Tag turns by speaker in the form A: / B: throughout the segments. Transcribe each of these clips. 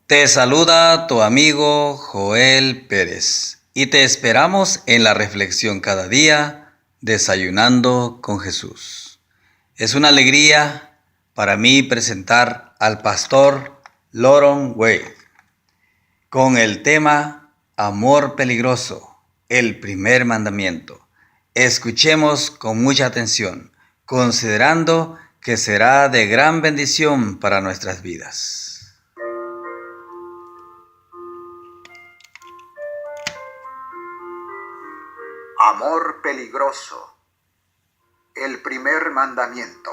A: Te saluda tu amigo Joel Pérez y te esperamos en la reflexión cada día, desayunando con Jesús. Es una alegría para mí presentar al pastor Loron Wade con el tema Amor peligroso, el primer mandamiento. Escuchemos con mucha atención, considerando que será de gran bendición para nuestras vidas.
B: Amor peligroso. El primer mandamiento.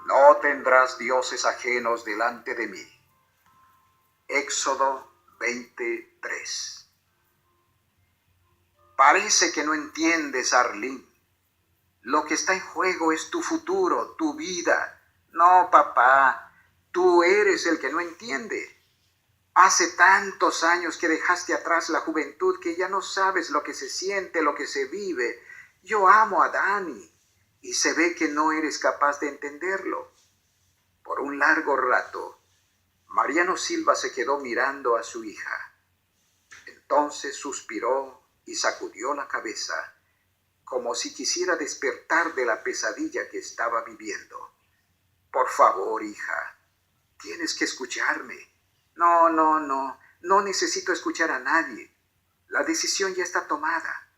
B: No tendrás dioses ajenos delante de mí. Éxodo 23. Parece que no entiendes, Arlene. Lo que está en juego es tu futuro, tu vida. No, papá, tú eres el que no entiende. Hace tantos años que dejaste atrás la juventud que ya no sabes lo que se siente, lo que se vive. Yo amo a Dani y se ve que no eres capaz de entenderlo. Por un largo rato, Mariano Silva se quedó mirando a su hija. Entonces suspiró y sacudió la cabeza, como si quisiera despertar de la pesadilla que estaba viviendo. Por favor, hija, tienes que escucharme. No necesito escuchar a nadie. La decisión ya está tomada.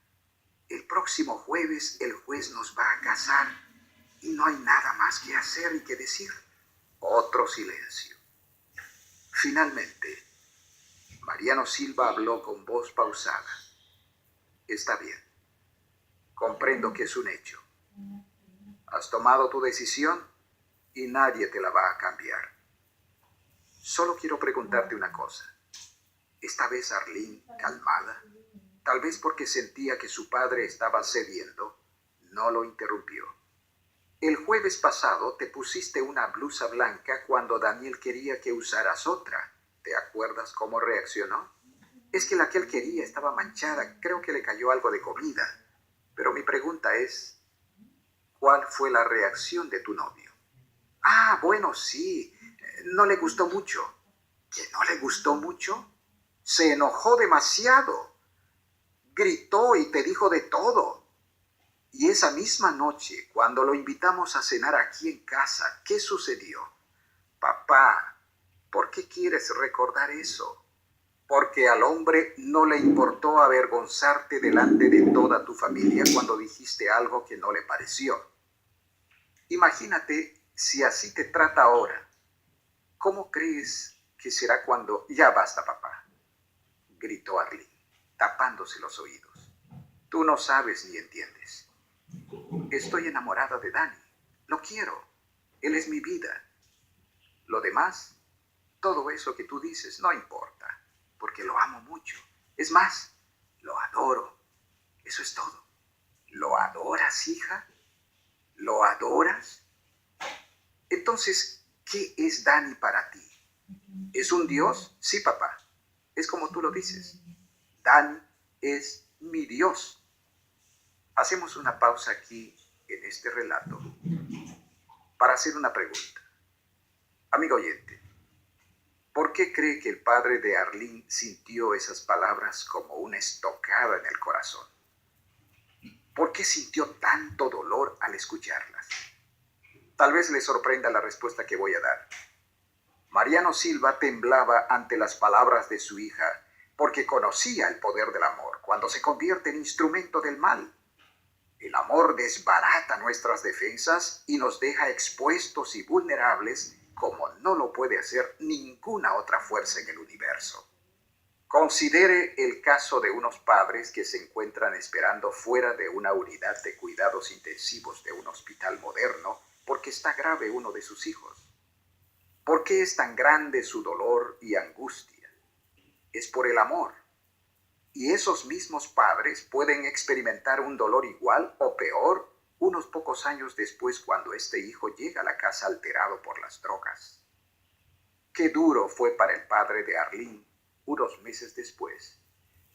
B: El próximo jueves el juez nos va a casar y no hay nada más que hacer y que decir. Otro silencio. Finalmente, Mariano Silva habló con voz pausada. Está bien. Comprendo que es un hecho. Has tomado tu decisión y nadie te la va a cambiar. Solo quiero preguntarte una cosa. Esta vez Arlene, calmada, tal vez porque sentía que su padre estaba cediendo, no lo interrumpió. El jueves pasado te pusiste una blusa blanca cuando Daniel quería que usaras otra. ¿Te acuerdas cómo reaccionó? Es que la que él quería estaba manchada, creo que le cayó algo de comida. Pero mi pregunta es, ¿cuál fue la reacción de tu novio? Ah, bueno, sí, no le gustó mucho. ¿Que no le gustó mucho? Se enojó demasiado. Gritó y te dijo de todo. Y esa misma noche, cuando lo invitamos a cenar aquí en casa, ¿qué sucedió? Papá, ¿por qué quieres recordar eso? Porque al hombre no le importó avergonzarte delante de toda tu familia cuando dijiste algo que no le pareció. Imagínate si así te trata ahora. ¿Cómo crees que será cuando... Ya basta, papá, gritó Arlene, tapándose los oídos. Tú no sabes ni entiendes. Estoy enamorada de Dani. Lo quiero. Él es mi vida. Lo demás, todo eso que tú dices, no importa, porque lo amo mucho. Es más, lo adoro. Eso es todo. ¿Lo adoras, hija? ¿Lo adoras? Entonces, ¿qué es Dani para ti? ¿Es un Dios? Sí, papá. Es como tú lo dices. Dani es mi Dios. Hacemos una pausa aquí en este relato para hacer una pregunta. Amigo oyente, ¿por qué cree que el padre de Arlene sintió esas palabras como una estocada en el corazón? ¿Por qué sintió tanto dolor al escucharlas? Tal vez le sorprenda la respuesta que voy a dar. Mariano Silva temblaba ante las palabras de su hija porque conocía el poder del amor cuando se convierte en instrumento del mal. El amor desbarata nuestras defensas y nos deja expuestos y vulnerables como no lo puede hacer ninguna otra fuerza en el universo. Considere el caso de unos padres que se encuentran esperando fuera de una unidad de cuidados intensivos de un hospital moderno porque está grave uno de sus hijos. ¿Por qué es tan grande su dolor y angustia? Es por el amor. Y esos mismos padres pueden experimentar un dolor igual o peor unos pocos años después cuando este hijo llega a la casa alterado por las drogas. Qué duro fue para el padre de Arlene unos meses después,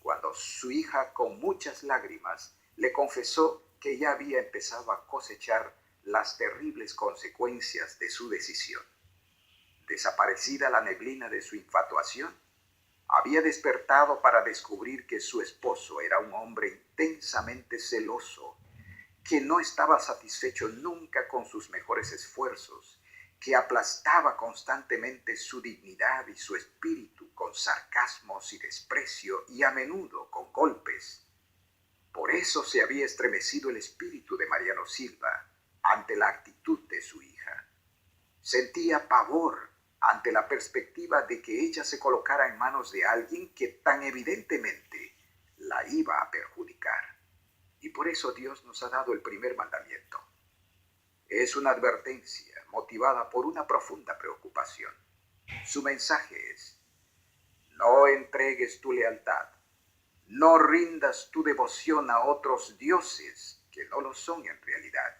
B: cuando su hija con muchas lágrimas le confesó que ya había empezado a cosechar las terribles consecuencias de su decisión. Desaparecida la neblina de su infatuación, había despertado para descubrir que su esposo era un hombre intensamente celoso, que no estaba satisfecho nunca con sus mejores esfuerzos, que aplastaba constantemente su dignidad y su espíritu con sarcasmos y desprecio y a menudo con golpes. Por eso se había estremecido el espíritu de Mariano Silva ante la actitud de su hija. Sentía pavor ante la perspectiva de que ella se colocara en manos de alguien que tan evidentemente la iba a perjudicar. Y por eso Dios nos ha dado el primer mandamiento. Es una advertencia motivada por una profunda preocupación. Su mensaje es: no entregues tu lealtad, no rindas tu devoción a otros dioses que no lo son en realidad.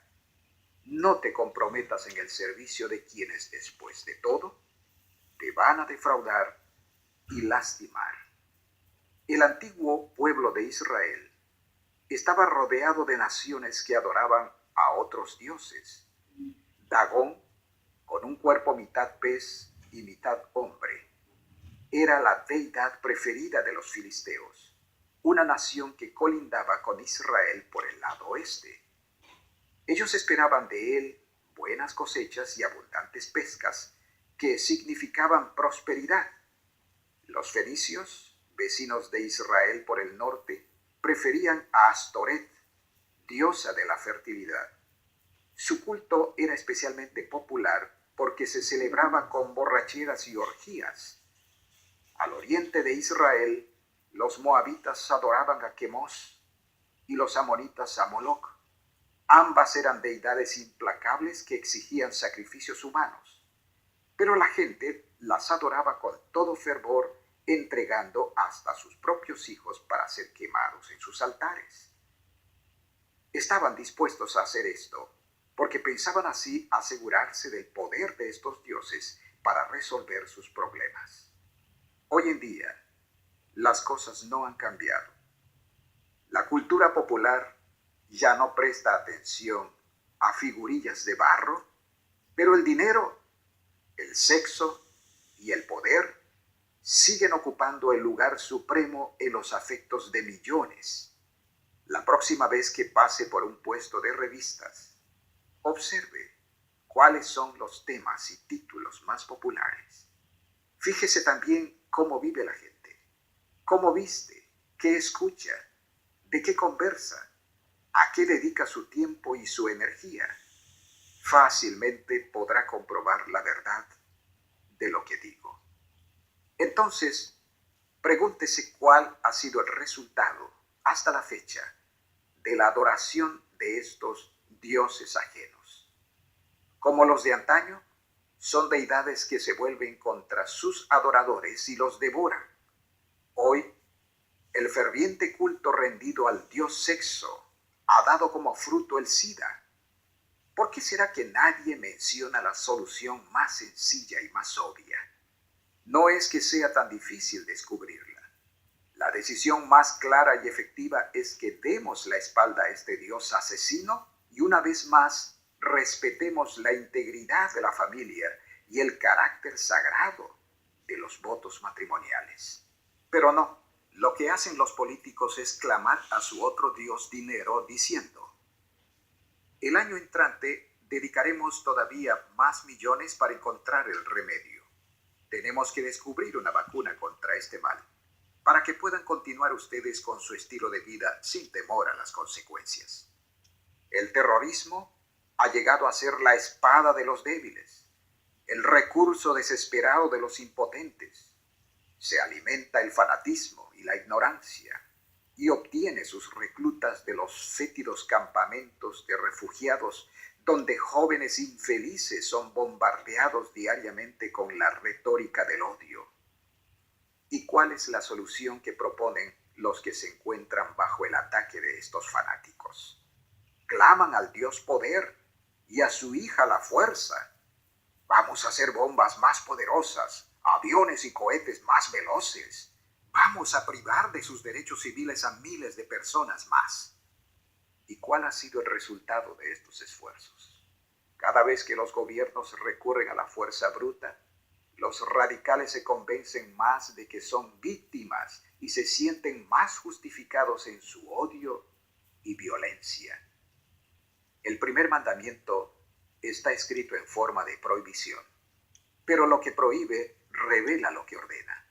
B: No te comprometas en el servicio de quienes, después de todo, te van a defraudar y lastimar. El antiguo pueblo de Israel estaba rodeado de naciones que adoraban a otros dioses. Dagón, con un cuerpo mitad pez y mitad hombre, era la deidad preferida de los filisteos, una nación que colindaba con Israel por el lado oeste. Ellos esperaban de él buenas cosechas y abundantes pescas que significaban prosperidad. Los fenicios, vecinos de Israel por el norte, preferían a Astoret, diosa de la fertilidad. Su culto era especialmente popular porque se celebraba con borracheras y orgías. Al oriente de Israel, los moabitas adoraban a Quemos y los amonitas a Moloc. Ambas eran deidades implacables que exigían sacrificios humanos, pero la gente las adoraba con todo fervor, entregando hasta sus propios hijos para ser quemados en sus altares. Estaban dispuestos a hacer esto porque pensaban así asegurarse del poder de estos dioses para resolver sus problemas. Hoy en día, las cosas no han cambiado. La cultura popular ya no presta atención a figurillas de barro, pero el dinero, el sexo y el poder siguen ocupando el lugar supremo en los afectos de millones. La próxima vez que pase por un puesto de revistas, observe cuáles son los temas y títulos más populares. Fíjese también cómo vive la gente, cómo viste, qué escucha, de qué conversa, a qué dedica su tiempo y su energía. Fácilmente podrá comprobar la verdad de lo que digo. Entonces, pregúntese cuál ha sido el resultado, hasta la fecha, de la adoración de estos dioses ajenos. Como los de antaño, son deidades que se vuelven contra sus adoradores y los devoran. Hoy, el ferviente culto rendido al dios sexo ha dado como fruto el SIDA. ¿Por qué será que nadie menciona la solución más sencilla y más obvia? No es que sea tan difícil descubrirla. La decisión más clara y efectiva es que demos la espalda a este dios asesino y una vez más respetemos la integridad de la familia y el carácter sagrado de los votos matrimoniales. Pero no, lo que hacen los políticos es clamar a su otro dios dinero diciendo: el año entrante dedicaremos todavía más millones para encontrar el remedio. Tenemos que descubrir una vacuna contra este mal, para que puedan continuar ustedes con su estilo de vida sin temor a las consecuencias. El terrorismo ha llegado a ser la espada de los débiles, el recurso desesperado de los impotentes. Se alimenta el fanatismo y la ignorancia y obtiene sus reclutas de los fétidos campamentos de refugiados donde jóvenes infelices son bombardeados diariamente con la retórica del odio. ¿Y cuál es la solución que proponen los que se encuentran bajo el ataque de estos fanáticos? Claman al Dios poder y a su hija la fuerza. Vamos a hacer bombas más poderosas, aviones y cohetes más veloces. Vamos a privar de sus derechos civiles a miles de personas más. ¿Y cuál ha sido el resultado de estos esfuerzos? Cada vez que los gobiernos recurren a la fuerza bruta, Los radicales se convencen más de que son víctimas y se sienten más justificados en su odio y violencia. El primer mandamiento está escrito en forma de prohibición, pero lo que prohíbe revela lo que ordena.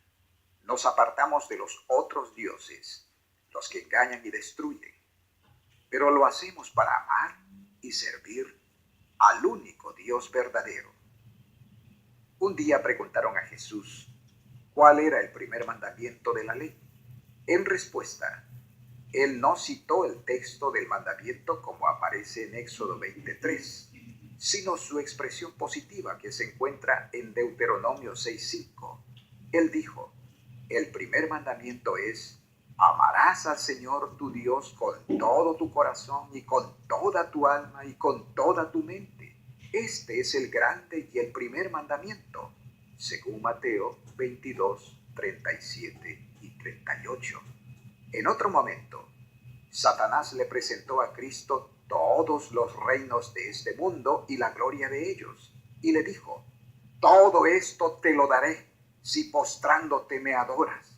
B: Nos apartamos de los otros dioses, los que engañan y destruyen, pero lo hacemos para amar y servir al único Dios verdadero. Un día preguntaron a Jesús cuál era el primer mandamiento de la ley. En respuesta, él no citó el texto del mandamiento como aparece en Éxodo 23, sino su expresión positiva que se encuentra en Deuteronomio 6:5. Él dijo, el primer mandamiento es, amarás al Señor tu Dios con todo tu corazón y con toda tu alma y con toda tu mente. Este es el grande y el primer mandamiento, según Mateo 22, 37 y 38. En otro momento, Satanás le presentó a Cristo todos los reinos de este mundo y la gloria de ellos, y le dijo, todo esto te lo daré si postrándote me adoras.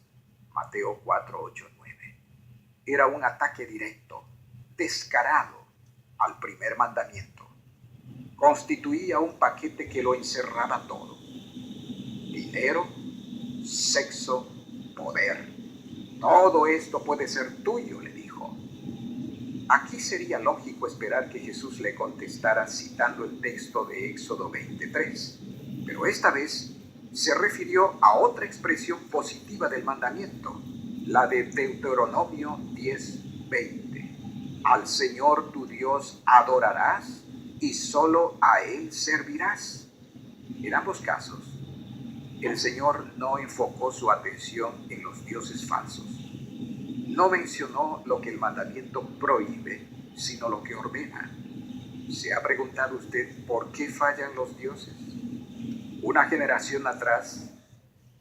B: Mateo 4, 8, 9. Era un ataque directo, descarado, al primer mandamiento. Constituía un paquete que lo encerraba todo. Dinero, sexo, poder. Todo esto puede ser tuyo, le dijo. Aquí sería lógico esperar que Jesús le contestara citando el texto de Éxodo 23, pero esta vez se refirió a otra expresión positiva del mandamiento, la de Deuteronomio 10:20. Al Señor tu Dios adorarás y solo a Él servirás. En ambos casos, el Señor no enfocó su atención en los dioses falsos. No mencionó lo que el mandamiento prohíbe, sino lo que ordena. ¿Se ha preguntado usted por qué fallan los dioses? Una generación atrás,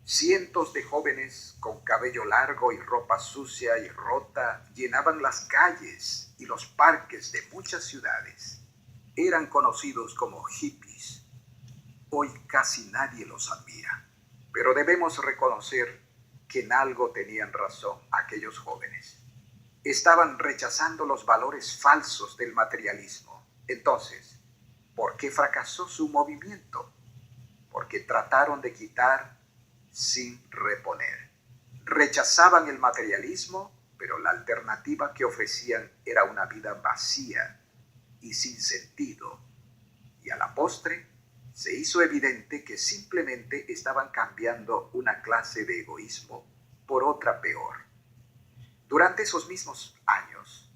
B: cientos de jóvenes con cabello largo y ropa sucia y rota llenaban las calles y los parques de muchas ciudades. Eran conocidos como hippies. Hoy casi nadie los admira, pero debemos reconocer que en algo tenían razón aquellos jóvenes. Estaban rechazando los valores falsos del materialismo. Entonces, ¿por qué fracasó su movimiento? Porque trataron de quitar sin reponer. Rechazaban el materialismo, pero la alternativa que ofrecían era una vida vacía y sin sentido. Y a la postre, se hizo evidente que simplemente estaban cambiando una clase de egoísmo por otra peor. Durante esos mismos años,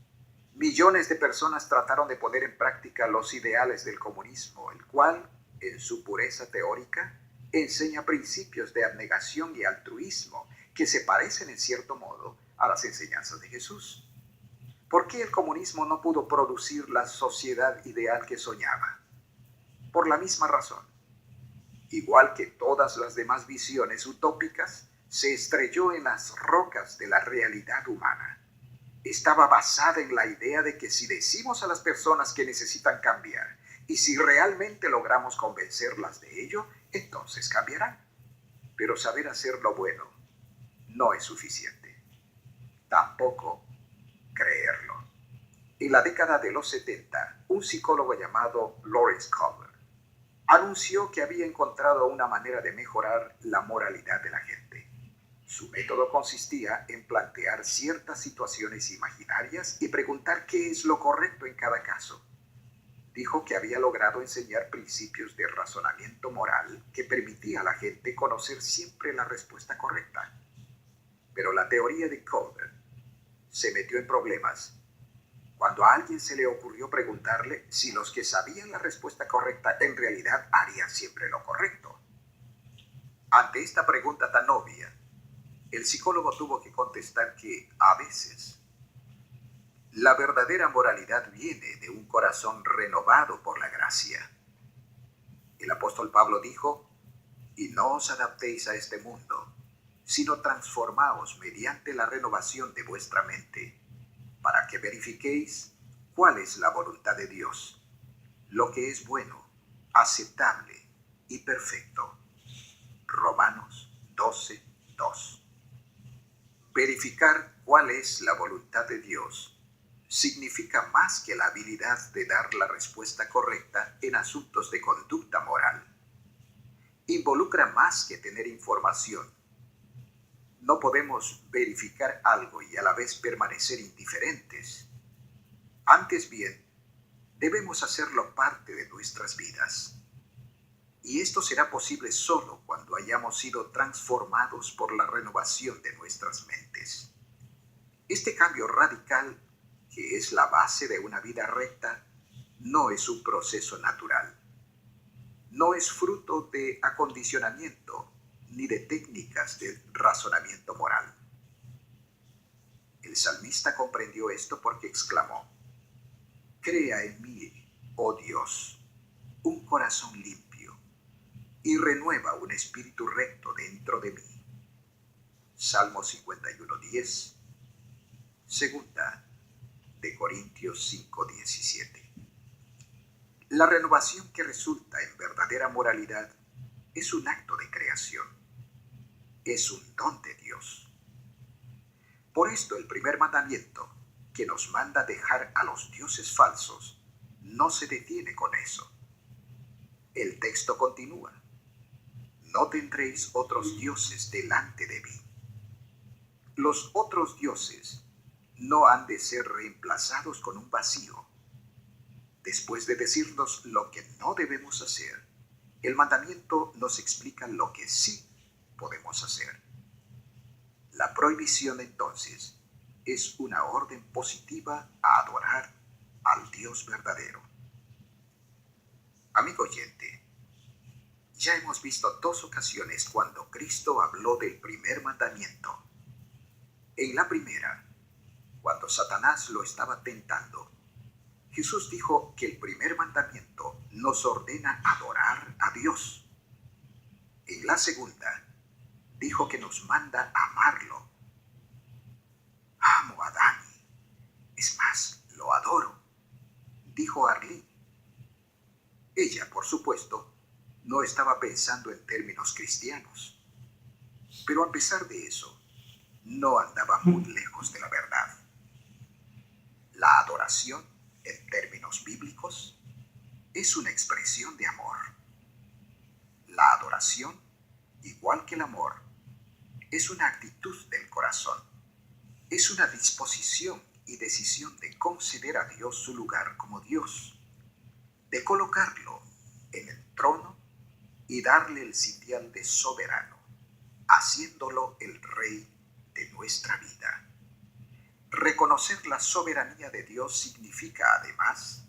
B: millones de personas trataron de poner en práctica los ideales del comunismo, el cual, en su pureza teórica, enseña principios de abnegación y altruismo que se parecen en cierto modo a las enseñanzas de Jesús. ¿Por qué el comunismo no pudo producir la sociedad ideal que soñaba? Por la misma razón. Igual que todas las demás visiones utópicas, se estrelló en las rocas de la realidad humana. Estaba basada en la idea de que si decimos a las personas que necesitan cambiar y si realmente logramos convencerlas de ello, entonces cambiarán. Pero saber hacer lo bueno no es suficiente. Tampoco creerlo. En la década de los 70, un psicólogo llamado Lawrence Culver anunció que había encontrado una manera de mejorar la moralidad de la gente. Su método consistía en plantear ciertas situaciones imaginarias y preguntar qué es lo correcto en cada caso. Dijo que había logrado enseñar principios de razonamiento moral que permitía a la gente conocer siempre la respuesta correcta. Pero la teoría de Culver se metió en problemas cuando a alguien se le ocurrió preguntarle si los que sabían la respuesta correcta en realidad harían siempre lo correcto. Ante esta pregunta tan obvia, el psicólogo tuvo que contestar que, a veces, la verdadera moralidad viene de un corazón renovado por la gracia. El apóstol Pablo dijo, y no os adaptéis a este mundo, sino transformaos mediante la renovación de vuestra mente, para que verifiquéis cuál es la voluntad de Dios, lo que es bueno, aceptable y perfecto. Romanos 12:2. Verificar cuál es la voluntad de Dios significa más que la habilidad de dar la respuesta correcta en asuntos de conducta moral. Involucra más que tener información. No podemos verificar algo y a la vez permanecer indiferentes. Antes bien, debemos hacerlo parte de nuestras vidas. Y esto será posible solo cuando hayamos sido transformados por la renovación de nuestras mentes. Este cambio radical, que es la base de una vida recta, no es un proceso natural. No es fruto de acondicionamiento ni de técnicas de razonamiento moral. El salmista comprendió esto porque exclamó: «Crea en mí, oh Dios, un corazón limpio, y renueva un espíritu recto dentro de mí». Salmo 51:10, segunda de Corintios 5:17. La renovación que resulta en verdadera moralidad es un acto de creación. Es un don de Dios. Por esto el primer mandamiento, que nos manda dejar a los dioses falsos, no se detiene con eso. El texto continúa: «No tendréis otros dioses delante de mí». Los otros dioses no han de ser reemplazados con un vacío. Después de decirnos lo que no debemos hacer, el mandamiento nos explica lo que sí podemos hacer. La prohibición, entonces, es una orden positiva a adorar al Dios verdadero. Amigo oyente, ya hemos visto 2 ocasiones cuando Cristo habló del primer mandamiento. En la primera, cuando Satanás lo estaba tentando, Jesús dijo que el primer mandamiento nos ordena adorar a Dios. En la segunda, dijo que nos manda amarlo. «Amo a Dani, es más, lo adoro», dijo Arlene. Ella, por supuesto, no estaba pensando en términos cristianos, pero a pesar de eso, no andaba muy lejos de la verdad. La adoración, en términos bíblicos, es una expresión de amor. La adoración, igual que el amor, es una actitud del corazón. Es una disposición y decisión de conceder a Dios su lugar como Dios, de colocarlo en el trono y darle el sitial de soberano, haciéndolo el rey de nuestra vida. Reconocer la soberanía de Dios significa, además,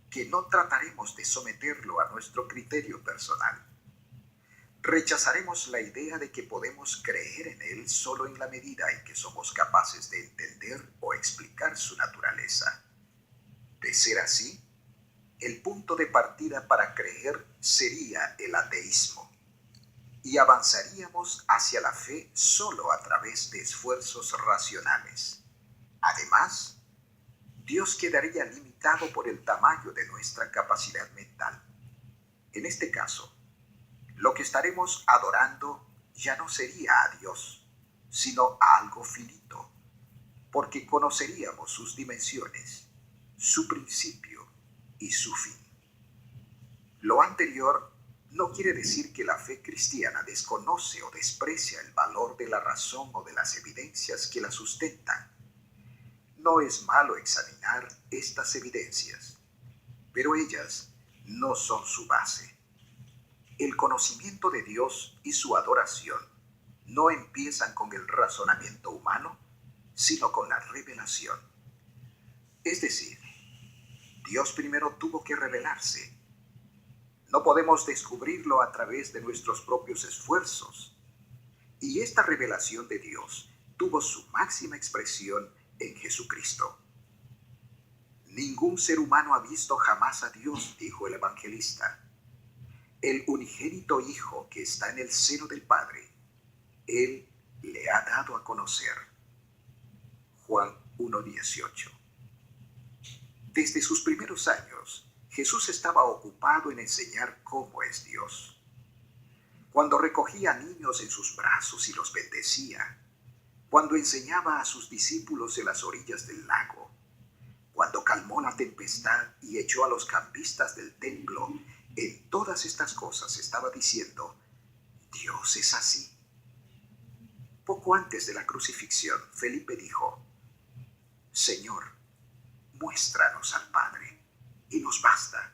B: que no trataremos de someterlo a nuestro criterio personal. Rechazaremos la idea de que podemos creer en Él solo en la medida en que somos capaces de entender o explicar su naturaleza. De ser así, el punto de partida para creer sería el ateísmo, y avanzaríamos hacia la fe solo a través de esfuerzos racionales. Además, Dios quedaría limitado por el tamaño de nuestra capacidad mental. En este caso, lo que estaremos adorando ya no sería a Dios, sino a algo finito, porque conoceríamos sus dimensiones, su principio y su fin. Lo anterior no quiere decir que la fe cristiana desconoce o desprecia el valor de la razón o de las evidencias que la sustentan. No es malo examinar estas evidencias, pero ellas no son su base. El conocimiento de Dios y su adoración no empiezan con el razonamiento humano, sino con la revelación. Es decir, Dios primero tuvo que revelarse. No podemos descubrirlo a través de nuestros propios esfuerzos. Y esta revelación de Dios tuvo su máxima expresión en Jesucristo. Ningún ser humano ha visto jamás a Dios, dijo el evangelista. El unigénito Hijo que está en el seno del Padre, Él le ha dado a conocer. Juan 1:18. Desde sus primeros años, Jesús estaba ocupado en enseñar cómo es Dios. cuando recogía a niños en sus brazos y los bendecía, cuando enseñaba a sus discípulos en las orillas del lago, cuando calmó la tempestad y echó a los campistas del templo. En todas estas cosas estaba diciendo: Dios es así. Poco antes de la crucifixión, Felipe dijo: Señor, muéstranos al Padre, y nos basta.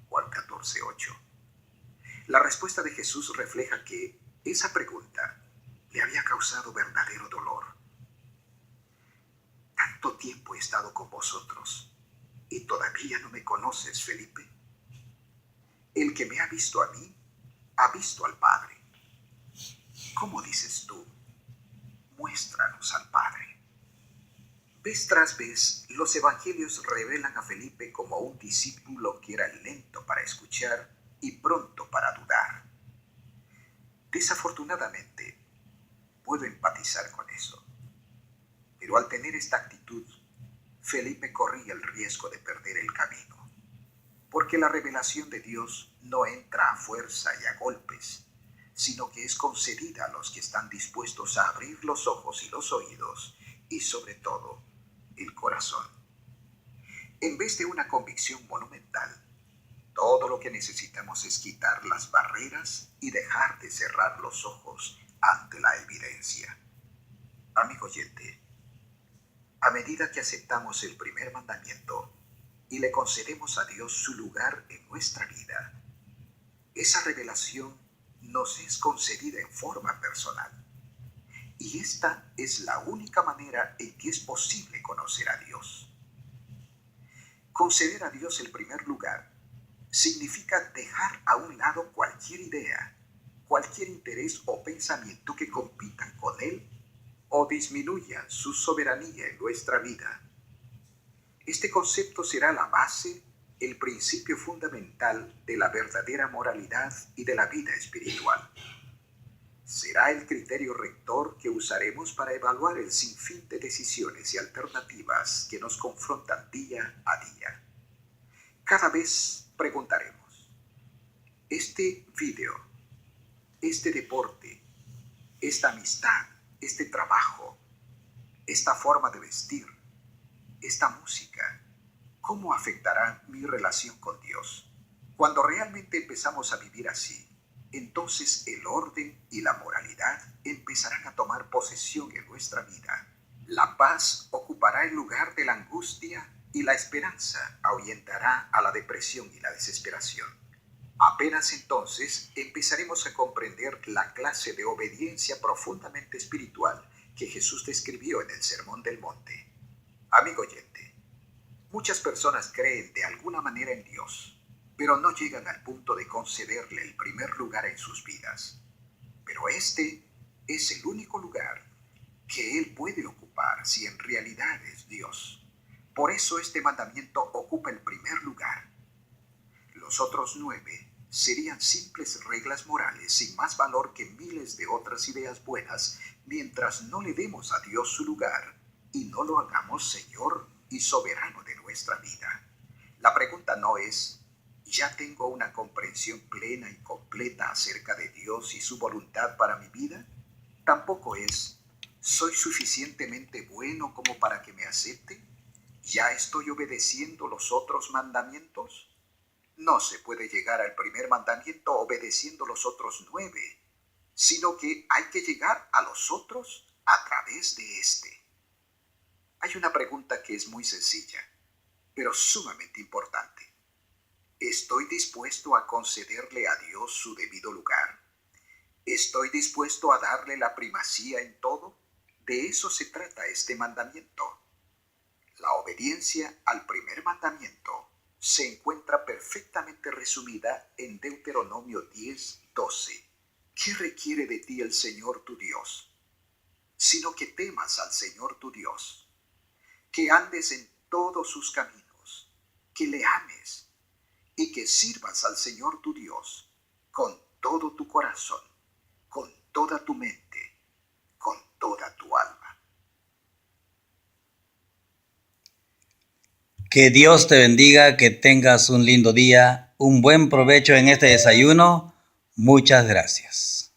B: Juan 14:8. La respuesta de Jesús refleja que esa pregunta le había causado verdadero dolor. Tanto tiempo he estado con vosotros, y todavía no me conoces, Felipe. El que me ha visto a mí, ha visto al Padre. ¿Cómo dices tú? Muéstranos al Padre. Vez tras vez, los evangelios revelan a Felipe como un discípulo que era lento para escuchar y pronto para dudar. Desafortunadamente, puedo empatizar con eso. Pero al tener esta actitud, Felipe corría el riesgo de perder el camino. Porque la revelación de Dios no entra a fuerza y a golpes, sino que es concedida a los que están dispuestos a abrir los ojos y los oídos, y sobre todo, el corazón. En vez de una convicción monumental, todo lo que necesitamos es quitar las barreras y dejar de cerrar los ojos ante la evidencia. Amigo oyente, a medida que aceptamos el primer mandamiento y le concedemos a Dios su lugar en nuestra vida, esa revelación nos es concedida en forma personal. Y esta es la única manera en que es posible conocer a Dios. Conceder a Dios el primer lugar significa dejar a un lado cualquier idea, cualquier interés o pensamiento que compitan con Él o disminuya su soberanía en nuestra vida. Este concepto será la base, el principio fundamental de la verdadera moralidad y de la vida espiritual. Será el criterio rector que usaremos para evaluar el sinfín de decisiones y alternativas que nos confrontan día a día. Cada vez preguntaremos: este video, este deporte, esta amistad, este trabajo, esta forma de vestir, esta música, ¿cómo afectará mi relación con Dios? Cuando realmente empezamos a vivir así, entonces el orden y la moralidad empezarán a tomar posesión en nuestra vida. La paz ocupará el lugar de la angustia y la esperanza ahuyentará a la depresión y la desesperación. Apenas entonces empezaremos a comprender la clase de obediencia profundamente espiritual que Jesús describió en el Sermón del Monte. Amigo oyente, muchas personas creen de alguna manera en Dios, pero no llegan al punto de concederle el primer lugar en sus vidas. Pero este es el único lugar que Él puede ocupar si en realidad es Dios. Por eso este mandamiento ocupa el primer lugar. Los otros 9 serían simples reglas morales sin más valor que miles de otras ideas buenas, mientras no le demos a Dios su lugar y no lo hagamos Señor y soberano de nuestra vida. La pregunta no es: ¿ya tengo una comprensión plena y completa acerca de Dios y su voluntad para mi vida? Tampoco es: ¿soy suficientemente bueno como para que me acepte? ¿Ya estoy obedeciendo los otros mandamientos? No se puede llegar al primer mandamiento obedeciendo los otros 9, sino que hay que llegar a los otros a través de este. Hay una pregunta que es muy sencilla, pero sumamente importante. ¿Estoy dispuesto a concederle a Dios su debido lugar? ¿Estoy dispuesto a darle la primacía en todo? De eso se trata este mandamiento. La obediencia al primer mandamiento se encuentra perfectamente resumida en Deuteronomio 10:12. ¿Qué requiere de ti el Señor tu Dios? Sino que temas al Señor tu Dios, que andes en todos sus caminos, que le ames y que sirvas al Señor tu Dios con todo tu corazón, con toda tu mente, con toda tu alma.
A: Que Dios te bendiga, que tengas un lindo día, un buen provecho en este desayuno. Muchas gracias.